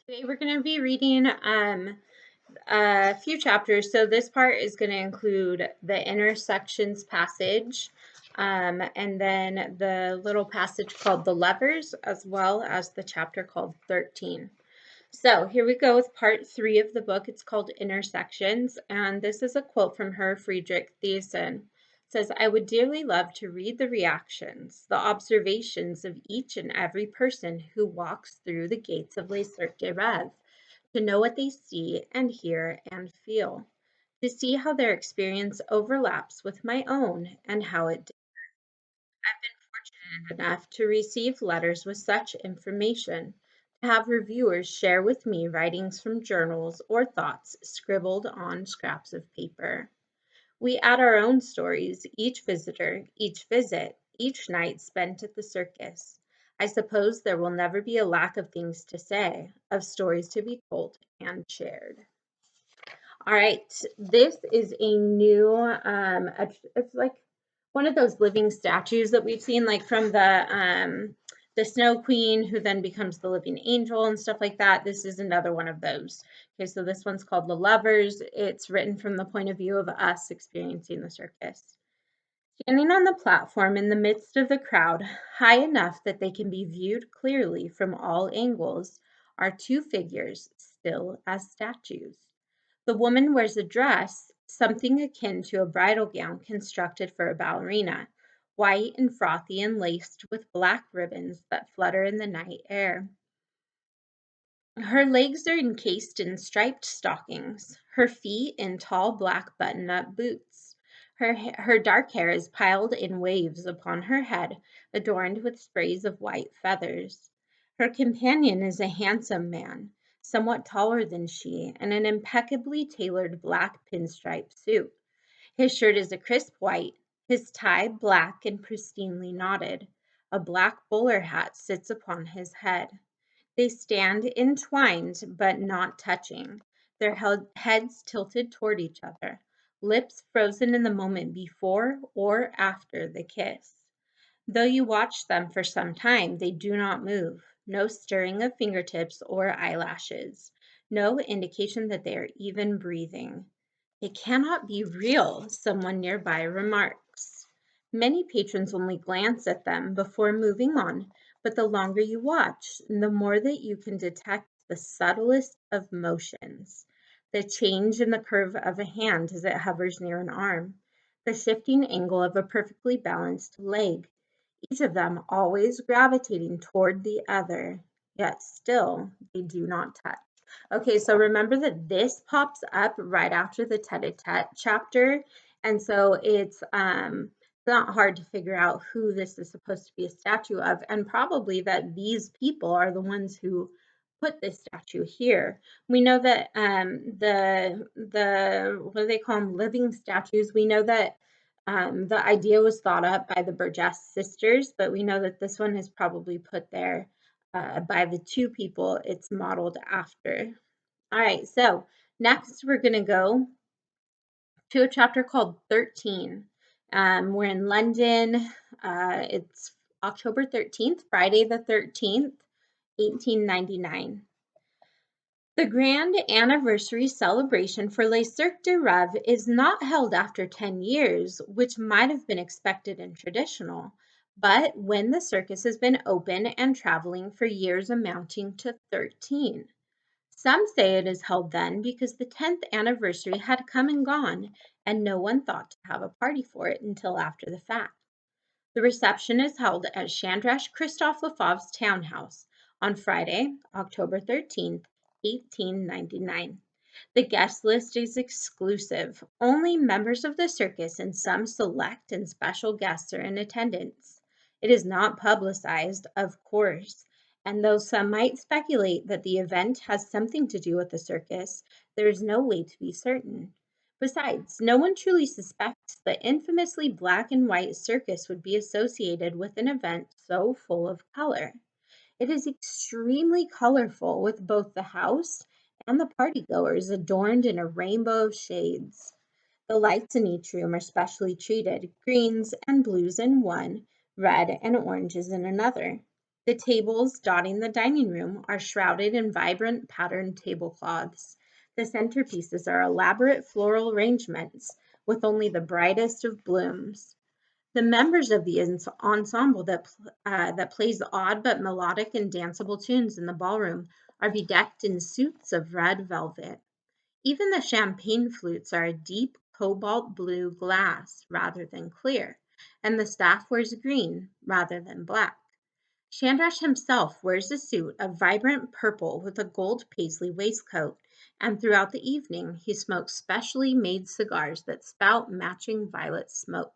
Today we're going to be reading a few chapters. So this part is going to include the intersections passage, and then the little passage called the levers, as well as the chapter called 13. So here we go with part 3 of the book. It's called Intersections, and this is a quote from her, Friedrich Thiessen. It says, "I would dearly love to read the reactions, the observations of each and every person who walks through the gates of Les Cirques de Rêve, to know what they see and hear and feel, to see how their experience overlaps with my own and how it I've been fortunate enough to receive letters with such information, to have reviewers share with me writings from journals or thoughts scribbled on scraps of paper. We add our own stories, each visitor, each visit, each night spent at the circus. I suppose there will never be a lack of things to say, of stories to be told and shared." All right, this is a new, it's like one of those living statues that we've seen, like from the Snow Queen, who then becomes the living angel and stuff like that. This is another one of those. Okay, so this one's called The Lovers. It's written from the point of view of us experiencing the circus. Standing on the platform in the midst of the crowd, high enough that they can be viewed clearly from all angles, are two figures still as statues. The woman wears a dress, something akin to a bridal gown constructed for a ballerina, white and frothy and laced with black ribbons that flutter in the night air. Her legs are encased in striped stockings, her feet in tall black button-up boots. Her dark hair is piled in waves upon her head, adorned with sprays of white feathers. Her companion is a handsome man, somewhat taller than she, in an impeccably tailored black pinstripe suit. His shirt is a crisp white, his tie black and pristinely knotted. A black bowler hat sits upon his head. They stand entwined but not touching, their heads tilted toward each other, lips frozen in the moment before or after the kiss. Though you watch them for some time, they do not move, no stirring of fingertips or eyelashes, no indication that they are even breathing. "It cannot be real," someone nearby remarks. Many patrons only glance at them before moving on, but the longer you watch, the more that you can detect the subtlest of motions, the change in the curve of a hand as it hovers near an arm, the shifting angle of a perfectly balanced leg, each of them always gravitating toward the other, yet still they do not touch. Okay, so remember that this pops up right after the tete-a-tete chapter, and so it's not hard to figure out who this is supposed to be a statue of, and probably that these people are the ones who put this statue here. We know that the what do they call them, living statues. We know that the idea was thought up by the Burgess sisters, but we know that this one is probably put there by the two people it's modeled after. All right, so next we're going to go to a chapter called 13. We're in London. It's October 13th, Friday the 13th, 1899. The grand anniversary celebration for Les Cirques de Rêve is not held after 10 years, which might have been expected and traditional, but when the circus has been open and traveling for years amounting to 13. Some say it is held then because the 10th anniversary had come and gone, and no one thought to have a party for it until after the fact. The reception is held at Chandrash Christophe Lefauve's townhouse on Friday, October 13th, 1899. The guest list is exclusive. Only members of the circus and some select and special guests are in attendance. It is not publicized, of course, and though some might speculate that the event has something to do with the circus, there is no way to be certain. Besides, no one truly suspects the infamously black and white circus would be associated with an event so full of color. It is extremely colorful, with both the house and the partygoers adorned in a rainbow of shades. The lights in each room are specially treated, greens and blues in one, red and oranges in another. The tables dotting the dining room are shrouded in vibrant patterned tablecloths. The centerpieces are elaborate floral arrangements with only the brightest of blooms. The members of the ensemble that plays odd but melodic and danceable tunes in the ballroom are bedecked in suits of red velvet. Even the champagne flutes are a deep cobalt blue glass rather than clear, and the staff wears green rather than black. Chandrash himself wears a suit of vibrant purple with a gold paisley waistcoat, and throughout the evening he smokes specially made cigars that spout matching violet smoke.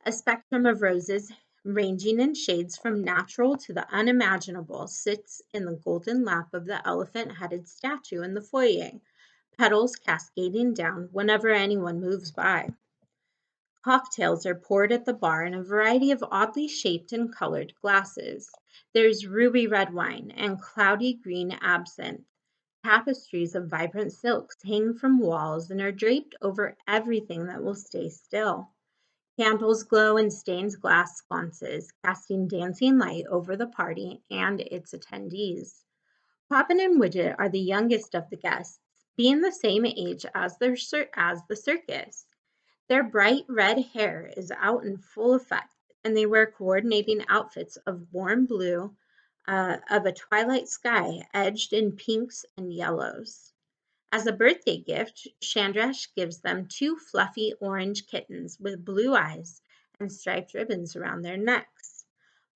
A spectrum of roses, ranging in shades from natural to the unimaginable, sits in the golden lap of the elephant-headed statue in the foyer, petals cascading down whenever anyone moves by. Cocktails are poured at the bar in a variety of oddly shaped and colored glasses. There's ruby red wine and cloudy green absinthe. Tapestries of vibrant silks hang from walls and are draped over everything that will stay still. Candles glow in stained glass sconces, casting dancing light over the party and its attendees. Poppin and Widget are the youngest of the guests, being the same age as the circus. Their bright red hair is out in full effect, and they wear coordinating outfits of warm blue of a twilight sky edged in pinks and yellows. As a birthday gift, Chandrash gives them two fluffy orange kittens with blue eyes and striped ribbons around their necks.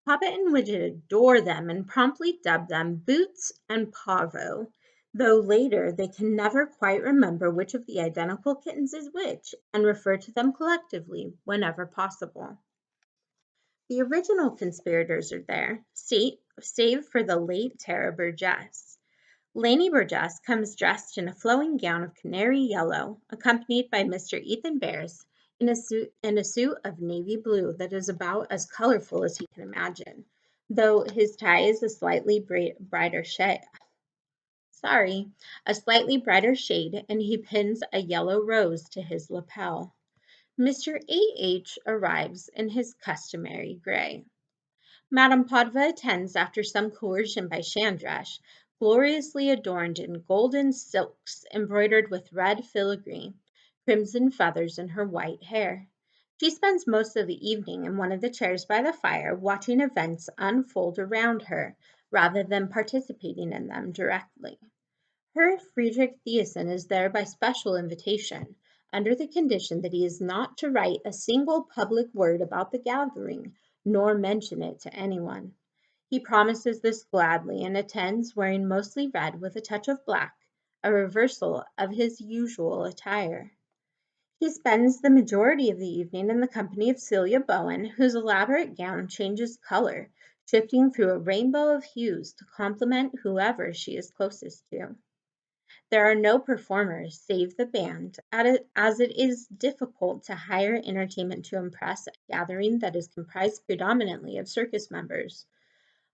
Poppet and Widget adore them and promptly dub them Boots and Pavo, though later they can never quite remember which of the identical kittens is which and refer to them collectively whenever possible. The original conspirators are there, save for the late Tara Burgess. Laney Burgess comes dressed in a flowing gown of canary yellow, accompanied by Mr. Ethan Bears in a suit of navy blue that is about as colorful as he can imagine, though his tie is a slightly brighter shade, and he pins a yellow rose to his lapel. Mr. A.H. arrives in his customary gray. Madame Podva attends after some coercion by Chandrash, gloriously adorned in golden silks embroidered with red filigree, crimson feathers in her white hair. She spends most of the evening in one of the chairs by the fire, watching events unfold around her, rather than participating in them directly. Herr Friedrich Thiessen is there by special invitation, under the condition that he is not to write a single public word about the gathering, nor mention it to anyone. He promises this gladly and attends wearing mostly red with a touch of black, a reversal of his usual attire. He spends the majority of the evening in the company of Celia Bowen, whose elaborate gown changes color, shifting through a rainbow of hues to complement whoever she is closest to. There are no performers save the band, as it is difficult to hire entertainment to impress a gathering that is comprised predominantly of circus members.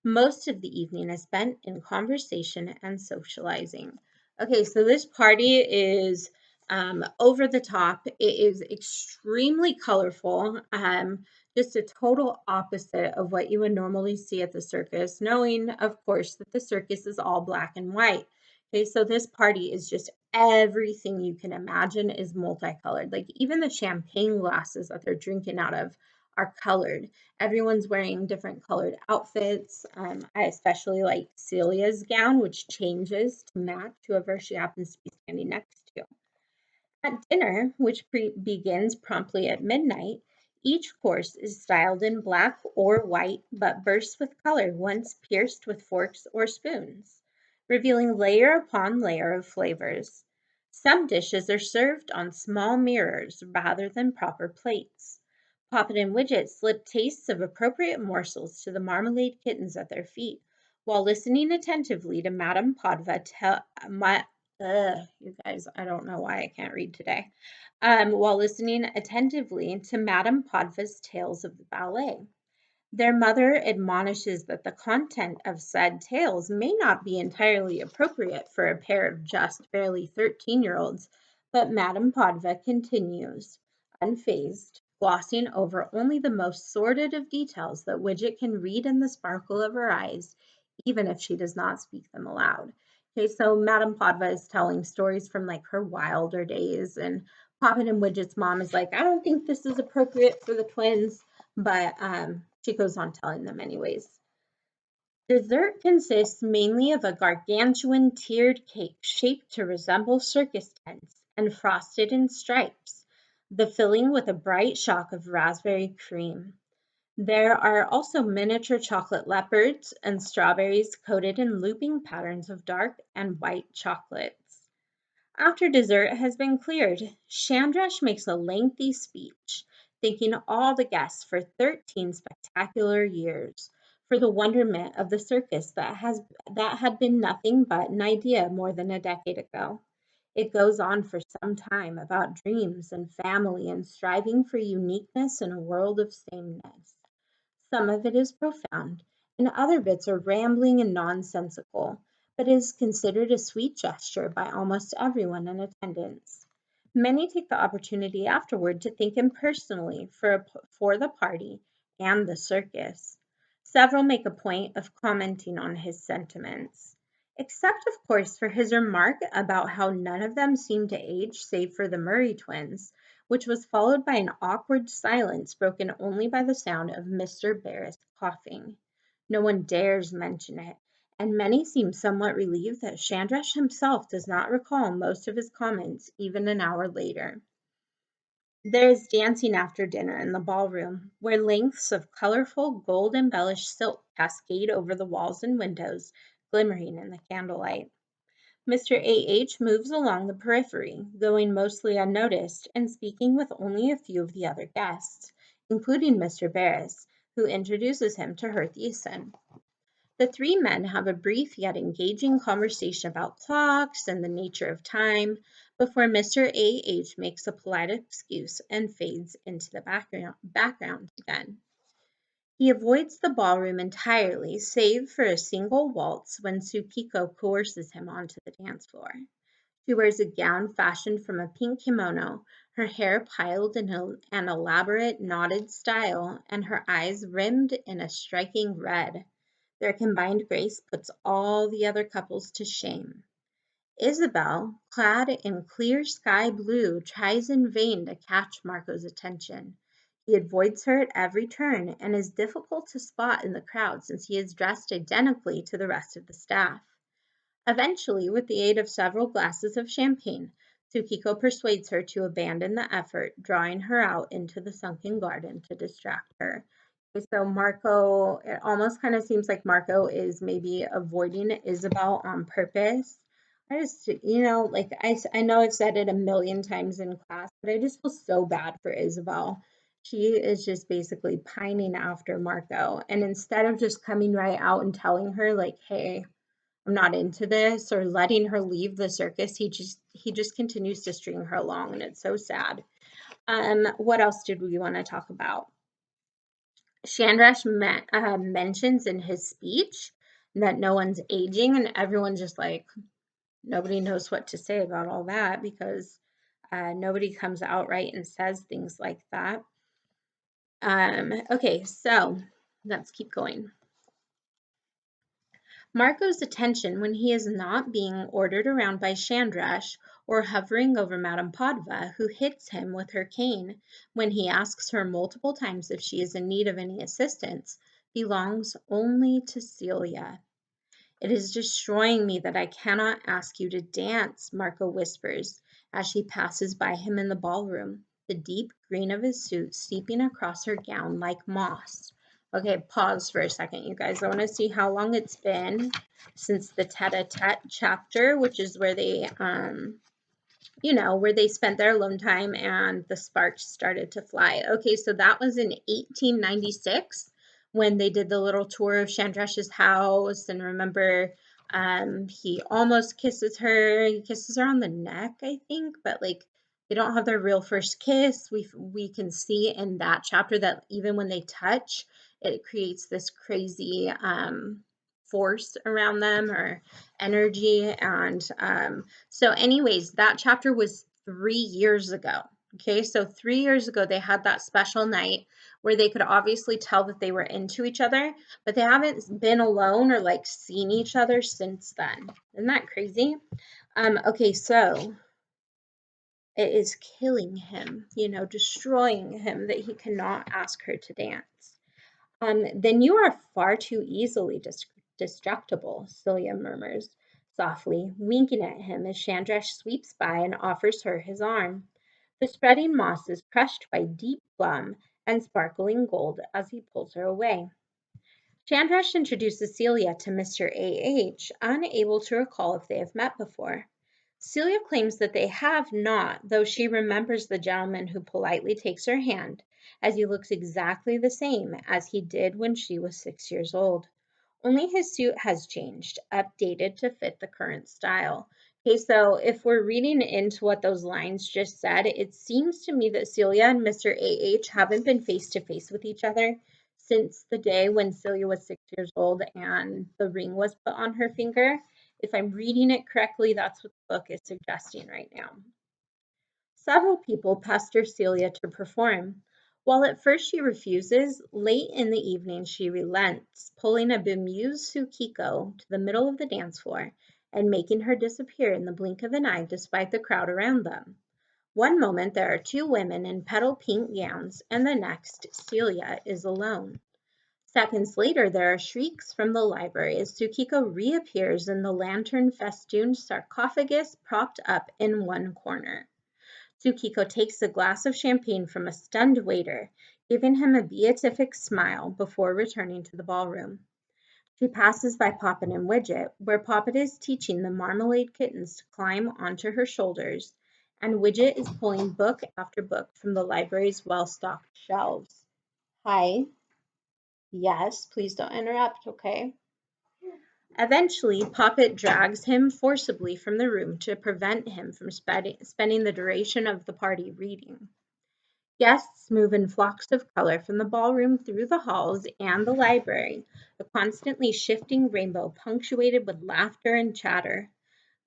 Most of the evening is spent in conversation and socializing. Okay, so this party is over the top. It is extremely colorful, just a total opposite of what you would normally see at the circus, knowing, of course, that the circus is all black and white. Okay, so this party is just everything you can imagine is multicolored. Like even the champagne glasses that they're drinking out of are colored. Everyone's wearing different colored outfits. I especially like Celia's gown, which changes to match whoever she happens to be standing next to. At dinner, which begins promptly at midnight, each course is styled in black or white, but bursts with color once pierced with forks or spoons, revealing layer upon layer of flavors. Some dishes are served on small mirrors rather than proper plates. Poppet and Widget slip tastes of appropriate morsels to the marmalade kittens at their feet, while listening attentively to Madame Podva you guys, I don't know why I can't read today. While listening attentively to Madame Podva's tales of the ballet. Their mother admonishes that the content of said tales may not be entirely appropriate for a pair of just barely 13-year-olds, but Madame Podva continues, unfazed, glossing over only the most sordid of details that Widget can read in the sparkle of her eyes, even if she does not speak them aloud. Okay, so Madame Podva is telling stories from like her wilder days, and Poppet and Widget's mom is like, I don't think this is appropriate for the twins, but she goes on telling them anyways. Dessert consists mainly of a gargantuan tiered cake shaped to resemble circus tents and frosted in stripes, the filling with a bright shock of raspberry cream. There are also miniature chocolate leopards and strawberries coated in looping patterns of dark and white chocolates. After dessert has been cleared, Chandrash makes a lengthy speech, thanking all the guests for 13 spectacular years, for the wonderment of the circus that had been nothing but an idea more than a decade ago. It goes on for some time about dreams and family and striving for uniqueness in a world of sameness. Some of it is profound, and other bits are rambling and nonsensical, but is considered a sweet gesture by almost everyone in attendance. Many take the opportunity afterward to thank him personally for the party and the circus. Several make a point of commenting on his sentiments, except, of course, for his remark about how none of them seemed to age save for the Murray twins, which was followed by an awkward silence broken only by the sound of Mr. Barris coughing. No one dares mention it, and many seem somewhat relieved that Chandrash himself does not recall most of his comments even an hour later. There is dancing after dinner in the ballroom, where lengths of colorful, gold-embellished silk cascade over the walls and windows, glimmering in the candlelight. Mr. A.H. moves along the periphery, going mostly unnoticed and speaking with only a few of the other guests, including Mr. Barris, who introduces him to Herr Thiessen. The three men have a brief yet engaging conversation about clocks and the nature of time before Mr. A.H. makes a polite excuse and fades into the background again. He avoids the ballroom entirely, save for a single waltz when Tsukiko coerces him onto the dance floor. She wears a gown fashioned from a pink kimono, her hair piled in an elaborate knotted style, and her eyes rimmed in a striking red. Their combined grace puts all the other couples to shame. Isabel, clad in clear sky blue, tries in vain to catch Marco's attention. He avoids her at every turn and is difficult to spot in the crowd since he is dressed identically to the rest of the staff. Eventually, with the aid of several glasses of champagne, Tsukiko persuades her to abandon the effort, drawing her out into the sunken garden to distract her. So Marco, it almost kind of seems like Marco is maybe avoiding Isabel on purpose. I just, like I know I've said it a million times in class, but I just feel so bad for Isabel. She is just basically pining after Marco. And instead of just coming right out and telling her, like, hey, I'm not into this, or letting her leave the circus, he just continues to string her along, and it's so sad. What else did we want to talk about? Chandrash mentions in his speech that no one's aging, and everyone's just like, nobody knows what to say about all that because nobody comes out right and says things like that. Okay, so let's keep going. Marco's attention when he is not being ordered around by Chandrash or hovering over Madame Podva, who hits him with her cane when he asks her multiple times if she is in need of any assistance, belongs only to Celia. It is destroying me that I cannot ask you to dance, Marco whispers as she passes by him in the ballroom, the deep green of his suit seeping across her gown like moss. Okay, pause for a second, you guys. I want to see how long it's been since the tete-a-tete chapter, which is where they, where they spent their alone time and the sparks started to fly. Okay, so that was in 1896 when they did the little tour of Chandrash's house. And remember, he almost kisses her. He kisses her on the neck, I think, but like they don't have their real first kiss. We can see in that chapter that even when they touch, it creates this crazy force around them or energy. And so anyways, that chapter was 3 years ago. Okay, so 3 years ago, they had that special night where they could obviously tell that they were into each other, but they haven't been alone or like seen each other since then. Isn't that crazy? Okay, so it is killing him, destroying him that he cannot ask her to dance. Then you are far too easily destructible, Celia murmurs softly, winking at him as Chandrash sweeps by and offers her his arm. The spreading moss is crushed by deep plum and sparkling gold as he pulls her away. Chandrash introduces Celia to Mr. A.H., unable to recall if they have met before. Celia claims that they have not, though she remembers the gentleman who politely takes her hand, as he looks exactly the same as he did when she was 6 years old. Only his suit has changed, updated to fit the current style. Okay, so if we're reading into what those lines just said, it seems to me that Celia and Mr. A.H. haven't been face to face with each other since the day when Celia was 6 years old and the ring was put on her finger. If I'm reading it correctly, that's what the book is suggesting right now. Several people pester Celia to perform. While at first she refuses, late in the evening she relents, pulling a bemused Tsukiko to the middle of the dance floor and making her disappear in the blink of an eye despite the crowd around them. One moment there are two women in petal pink gowns, and the next Celia is alone. Seconds later, there are shrieks from the library as Tsukiko reappears in the lantern-festooned sarcophagus propped up in one corner. Tsukiko takes a glass of champagne from a stunned waiter, giving him a beatific smile before returning to the ballroom. She passes by Poppet and Widget, where Poppet is teaching the marmalade kittens to climb onto her shoulders, and Widget is pulling book after book from the library's well-stocked shelves. Hi. Yes, please don't interrupt, okay? Eventually, Poppet drags him forcibly from the room to prevent him from spending the duration of the party reading. Guests move in flocks of color from the ballroom through the halls and the library, a constantly shifting rainbow punctuated with laughter and chatter.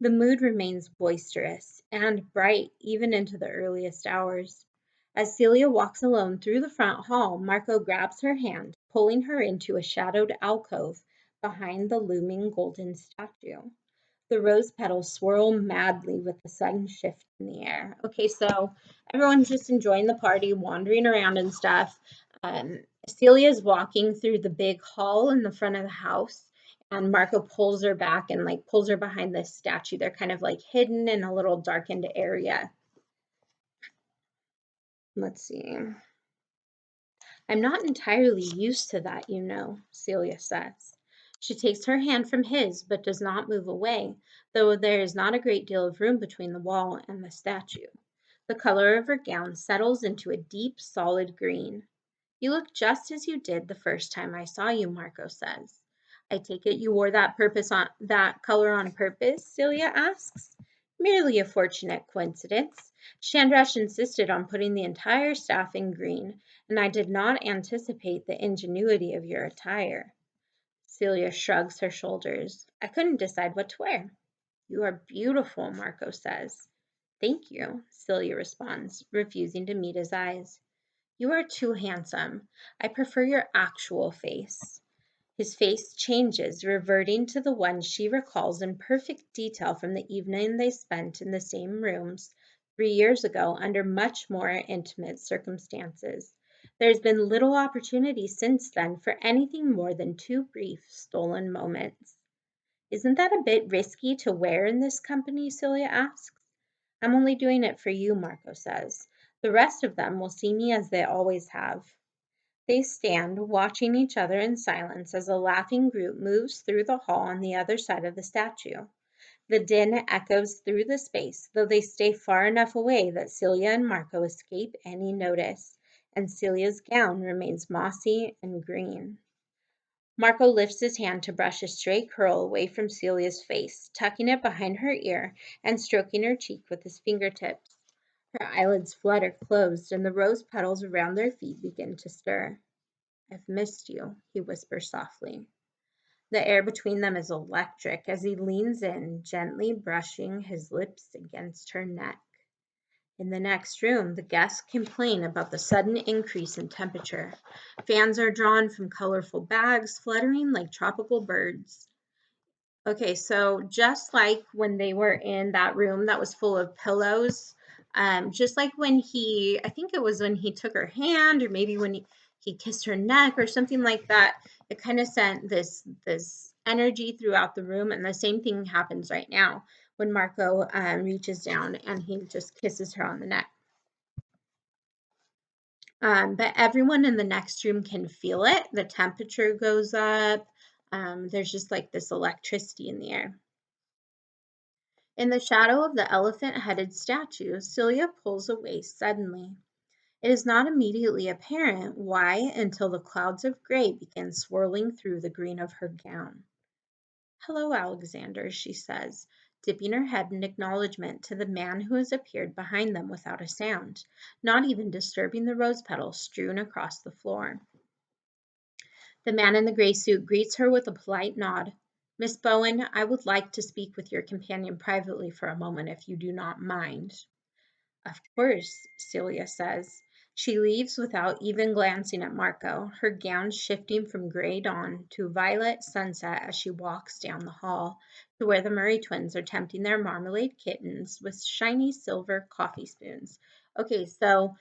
The mood remains boisterous and bright even into the earliest hours. As Celia walks alone through the front hall, Marco grabs her hand, pulling her into a shadowed alcove behind the looming golden statue. The rose petals swirl madly with the sudden shift in the air. Okay, so everyone's just enjoying the party, wandering around and stuff. Celia's walking through the big hall in the front of the house, and Marco pulls her back and like pulls her behind this statue. They're kind of like hidden in a little darkened area. Let's see. I'm not entirely used to that, Celia says. She takes her hand from his, but does not move away, though there is not a great deal of room between the wall and the statue. The color of her gown settles into a deep, solid green. You look just as you did the first time I saw you, Marco says. I take it you wore that color on purpose, Celia asks. Merely a fortunate coincidence. Chandrash insisted on putting the entire staff in green, and I did not anticipate the ingenuity of your attire. Celia shrugs her shoulders. I couldn't decide what to wear. You are beautiful, Marco says. Thank you, Celia responds, refusing to meet his eyes. You are too handsome. I prefer your actual face. His face changes, reverting to the one she recalls in perfect detail from the evening they spent in the same rooms 3 years ago under much more intimate circumstances. There's been little opportunity since then for anything more than two brief, stolen moments. Isn't that a bit risky to wear in this company? Celia asks. I'm only doing it for you, Marco says. The rest of them will see me as they always have. They stand, watching each other in silence as a laughing group moves through the hall on the other side of the statue. The din echoes through the space, though they stay far enough away that Celia and Marco escape any notice, and Celia's gown remains mossy and green. Marco lifts his hand to brush a stray curl away from Celia's face, tucking it behind her ear and stroking her cheek with his fingertips. Her eyelids flutter closed, and the rose petals around their feet begin to stir. I've missed you, he whispers softly. The air between them is electric as he leans in, gently brushing his lips against her neck. In the next room, the guests complain about the sudden increase in temperature. Fans are drawn from colorful bags, fluttering like tropical birds. Okay, so just like when they were in that room that was full of pillows, just like when I think it was when he took her hand, or maybe when he kissed her neck or something like that, it kind of sent this energy throughout the room. And the same thing happens right now when Marco reaches down and he just kisses her on the neck. But everyone in the next room can feel it. The temperature goes up. There's just like this electricity in the air. In the shadow of the elephant-headed statue, Celia pulls away suddenly. It is not immediately apparent why until the clouds of gray begin swirling through the green of her gown. "Hello, Alexander," she says, dipping her head in acknowledgment to the man who has appeared behind them without a sound, not even disturbing the rose petals strewn across the floor. The man in the gray suit greets her with a polite nod. "Miss Bowen, I would like to speak with your companion privately for a moment, if you do not mind." "Of course," Celia says. She leaves without even glancing at Marco, her gown shifting from gray dawn to violet sunset as she walks down the hall to where the Murray twins are tempting their marmalade kittens with shiny silver coffee spoons. Okay, so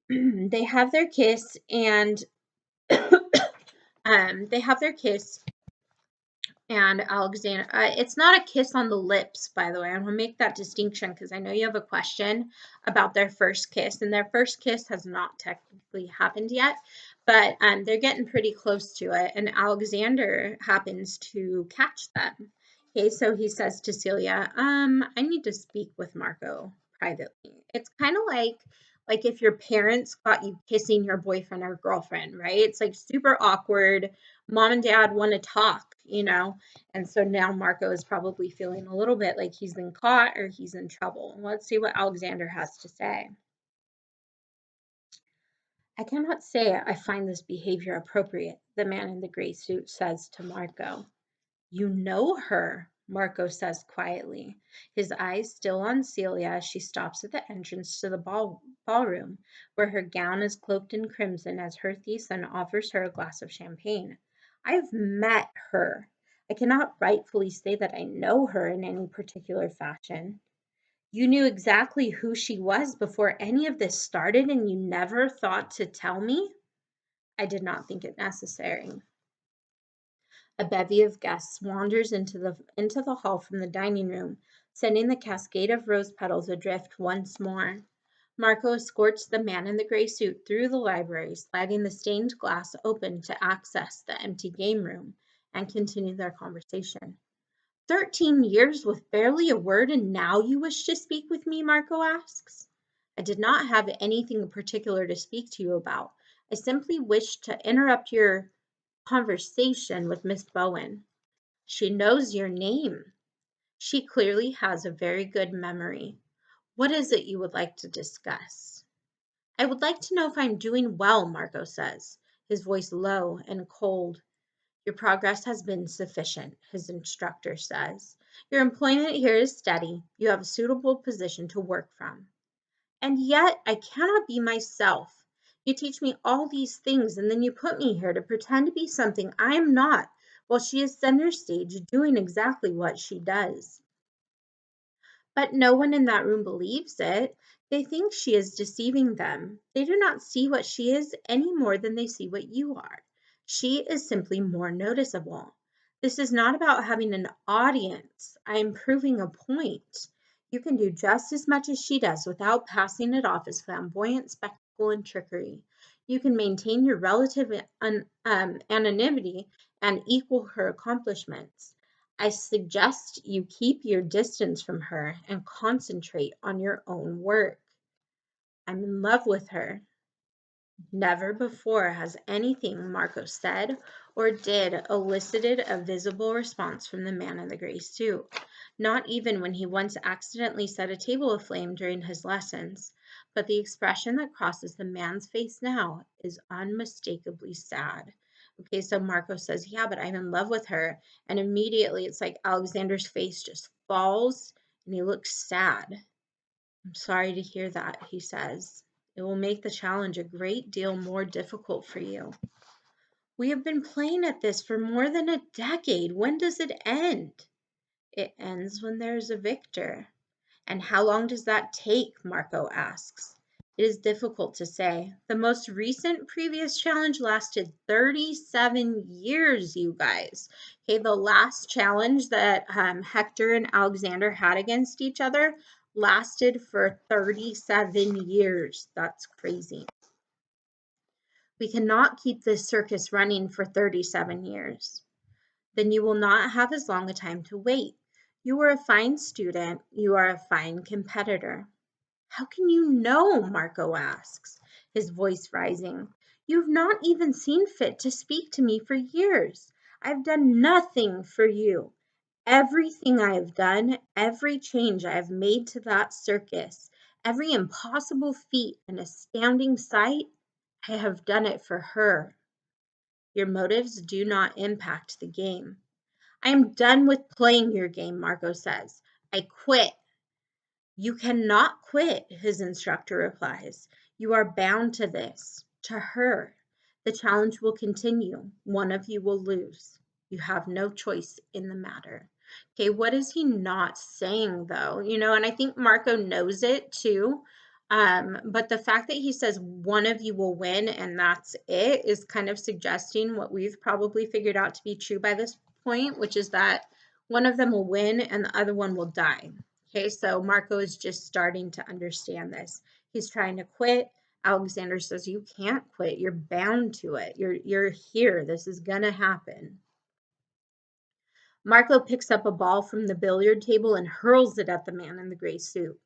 they have their kiss, and they have their kiss, and Alexander, it's not a kiss on the lips, by the way. I want to make that distinction because I know you have a question about their first kiss, and their first kiss has not technically happened yet, but they're getting pretty close to it, and Alexander happens to catch them. Okay, so he says to Celia, I need to speak with Marco privately. It's kind of like if your parents caught you kissing your boyfriend or girlfriend, right? It's like super awkward. Mom and dad want to talk, and so now Marco is probably feeling a little bit like he's been caught or he's in trouble. Let's see what Alexander has to say. "I cannot say I find this behavior appropriate," the man in the gray suit says to Marco. "You know her," Marco says quietly, his eyes still on Celia as she stops at the entrance to the ballroom, where her gown is cloaked in crimson as her Thiessen offers her a glass of champagne. "I've met her. I cannot rightfully say that I know her in any particular fashion." "You knew exactly who she was before any of this started, and you never thought to tell me?" "I did not think it necessary." A bevy of guests wanders into the hall from the dining room, sending the cascade of rose petals adrift once more. Marco escorts the man in the gray suit through the library, sliding the stained glass open to access the empty game room and continue their conversation. 13 years with barely a word, and now you wish to speak with me?" Marco asks. "I did not have anything particular to speak to you about. I simply wished to interrupt your conversation with Miss Bowen. She knows your name. She clearly has a very good memory. What is it you would like to discuss?" "I would like to know if I'm doing well," Marco says, his voice low and cold. "Your progress has been sufficient," his instructor says. "Your employment here is steady. You have a suitable position to work from." "And yet I cannot be myself. You teach me all these things, and then you put me here to pretend to be something I am not, while she is center stage doing exactly what she does." "But no one in that room believes it. They think she is deceiving them. They do not see what she is any more than they see what you are. She is simply more noticeable. This is not about having an audience. I am proving a point. You can do just as much as she does without passing it off as flamboyant spectacle and trickery. You can maintain your relative anonymity and equal her accomplishments. I suggest you keep your distance from her and concentrate on your own work." "I'm in love with her." Never before has anything Marco said or did elicited a visible response from the man in the gray suit, not even when he once accidentally set a table aflame during his lessons. But the expression that crosses the man's face now is unmistakably sad. Okay, so Marco says, "Yeah, but I'm in love with her." And immediately it's like Alexander's face just falls and he looks sad. I'm sorry to hear that, he says. It will make the challenge a great deal more difficult for you. We have been playing at this for more than a decade. When does it end? It ends when there's a victor. And how long does that take? Marco asks. It is difficult to say. The most recent previous challenge lasted 37 years, you guys. Okay, the last challenge that Hector and Alexander had against each other lasted for 37 years. That's crazy. We cannot keep this circus running for 37 years. Then you will not have as long a time to wait. You are a fine student. You are a fine competitor. How can you know? Marco asks, his voice rising. You've not even seen fit to speak to me for years. I've done nothing for you. Everything I have done, every change I have made to that circus, every impossible feat and astounding sight, I have done it for her. Your motives do not impact the game. I am done with playing your game, Marco says. I quit. You cannot quit, his instructor replies. You are bound to this, to her. The challenge will continue. One of you will lose. You have no choice in the matter. Okay, what is he not saying though? And I think Marco knows it too. But the fact that he says one of you will win and that's it is kind of suggesting what we've probably figured out to be true by this point, which is that one of them will win and the other one will die. Okay, so Marco is just starting to understand this. He's trying to quit. Alexander says, you can't quit. You're bound to it. You're here. This is going to happen. Marco picks up a ball from the billiard table and hurls it at the man in the gray suit.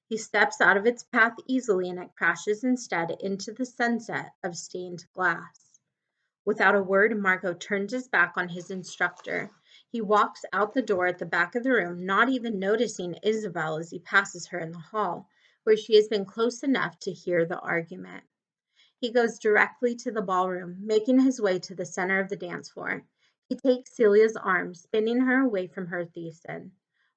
He steps out of its path easily and it crashes instead into the sunset of stained glass. Without a word, Marco turns his back on his instructor. He walks out the door at the back of the room, not even noticing Isabel as he passes her in the hall, where she has been close enough to hear the argument. He goes directly to the ballroom, making his way to the center of the dance floor. He takes Celia's arm, spinning her away from her Thesan.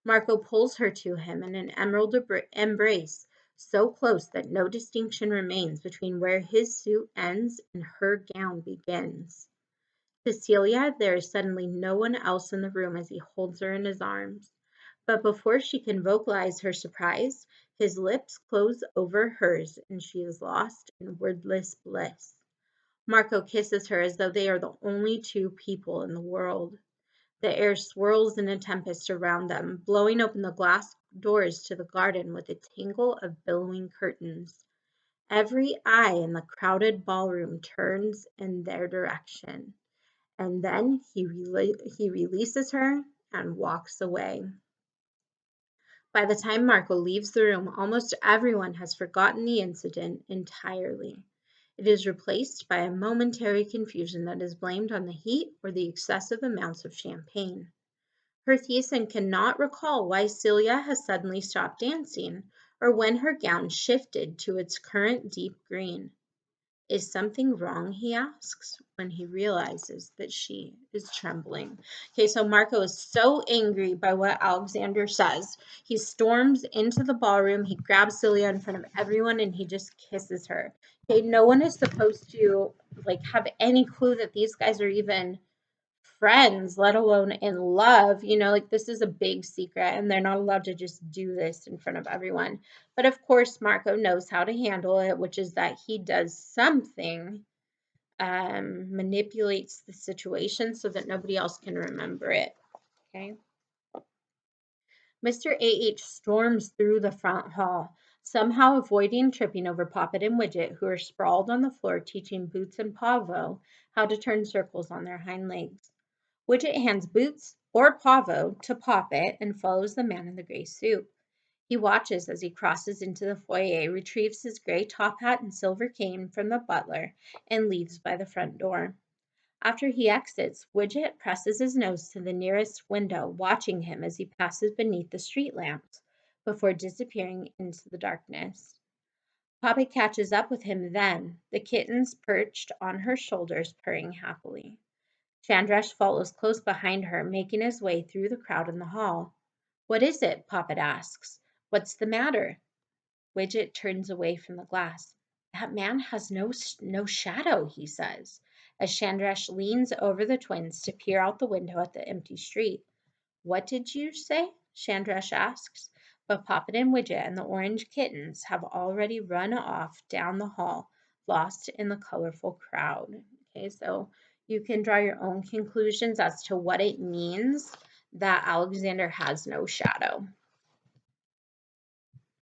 Marco pulls her to him in an emerald embrace, so close that no distinction remains between where his suit ends and her gown begins. To Celia, there is suddenly no one else in the room as he holds her in his arms. But before she can vocalize her surprise, his lips close over hers and she is lost in wordless bliss. Marco kisses her as though they are the only two people in the world. The air swirls in a tempest around them, blowing open the glass doors to the garden with a tangle of billowing curtains. Every eye in the crowded ballroom turns in their direction. And then he releases her and walks away. By the time Marco leaves the room, almost everyone has forgotten the incident entirely. It is replaced by a momentary confusion that is blamed on the heat or the excessive amounts of champagne. Her Thesan cannot recall why Celia has suddenly stopped dancing, or when her gown shifted to its current deep green. Is something wrong, he asks, when he realizes that she is trembling. Okay, so Marco is so angry by what Alexander says. He storms into the ballroom, he grabs Celia in front of everyone, and he just kisses her. Okay, no one is supposed to have any clue that these guys are even friends, let alone in love. This is a big secret and they're not allowed to just do this in front of everyone. But of course, Marco knows how to handle it, which is that he does something, manipulates the situation so that nobody else can remember it. Okay. Mr. A.H. storms through the front hall, somehow avoiding tripping over Poppet and Widget, who are sprawled on the floor teaching Boots and Pavo how to turn circles on their hind legs. Widget hands Boots or Pavo to Poppet and follows the man in the gray suit. He watches as he crosses into the foyer, retrieves his gray top hat and silver cane from the butler, and leaves by the front door. After he exits, Widget presses his nose to the nearest window, watching him as he passes beneath the street lamps, before disappearing into the darkness. Poppet catches up with him then, the kittens perched on her shoulders, purring happily. Chandrash follows close behind her, making his way through the crowd in the hall. What is it? Poppet asks. What's the matter? Widget turns away from the glass. That man has no shadow, he says, as Chandrash leans over the twins to peer out the window at the empty street. What did you say? Chandrash asks, but Poppet and Widget and the orange kittens have already run off down the hall, lost in the colorful crowd. Okay, so you can draw your own conclusions as to what it means that Alexander has no shadow.